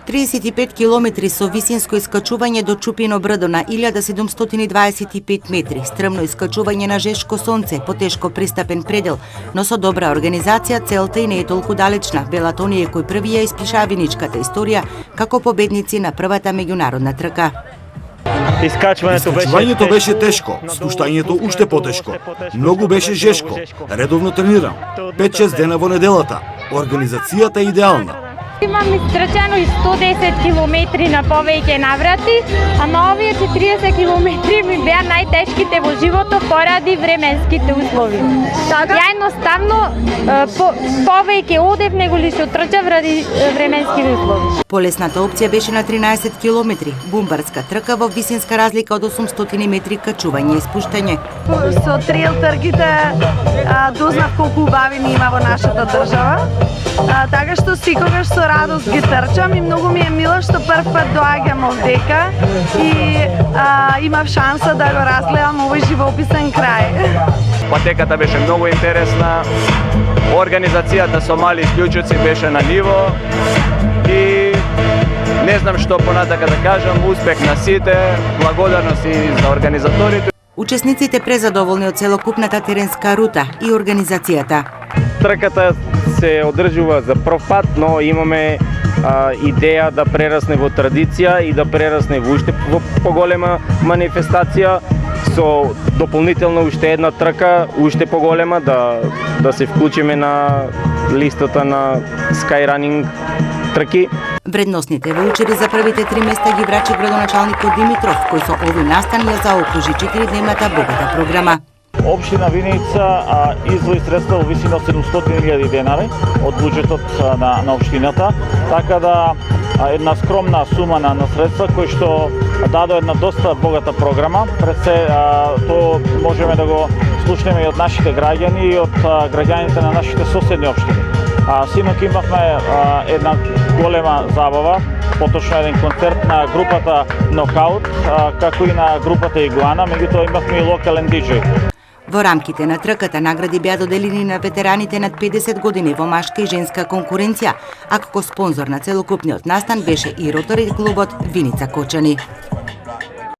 35 километри со висинско искачување до Чупино брдо на 1725 метри, стрмно искачување на жешко сонце по тешко пристапен предел, но со добра организација целта и не е толку далечна, велат оние кои први ја испиша виничката историја како победници на првата меѓународна трка. Искачувањето беше тешко, спуштањето уште потешко. Многу беше жешко, редовно тренирам. 5-6 дена во неделата. Организацијата е идеална. Имам истрчано и 110 километри на повеќе наврати, а на овие 40 километри ми беа најтешките во животот поради временските услови. Ја едноставно повеќе одев него ли се отрчав ради временските услови. Полесната опција беше на 13 километри, бумбарска трка во висинска разлика од 800 метри качување и спуштање. Со трейл трките дознав колку убави ми има во нашата држава, така што секогаш со радост ги трчам и многу ми е мило што прв пат доаѓам овдека и имав шанса да го разгледам овој живописен крај. Патеката беше многу интересна, организацијата со мали исклучоци беше на ниво и не знам што понатака да кажам, успех на сите, благодарност и за организаторите. Учесниците презадоволни од целокупната теренска рута и организацијата. Трката се одржува за прв пат, но имаме идеја да прерасне во традиција и да прерасне во уште поголема манифестација со дополнително уште една трка, уште поголема, да се вклучиме на листата на Skyrunning трки. Вредносните воучери за првите 3 места ги врачи градоначалникот Димитров, кој со овој настан ја заокружи 4-дневната богата програма. Општина Виница издвои средства во висина од 700.000 денари од буџетот на општината, така да една скромна сума на средства кои што даде една доста богата програма. Пред се тоа можеме да го слушнеме и од нашите граѓани и од граѓаните на нашите соседни општини. Синок имавме една голема забава, поточно еден концерт на групата Нокаут, како и на групата Игуана, меѓутоа имавме и локален диџеј. Во рамките на трката награди беа доделени на ветераните над 50 години во машка и женска конкуренција, а како спонзор на целокупниот настан беше и Ротари клубот Виница Кочани.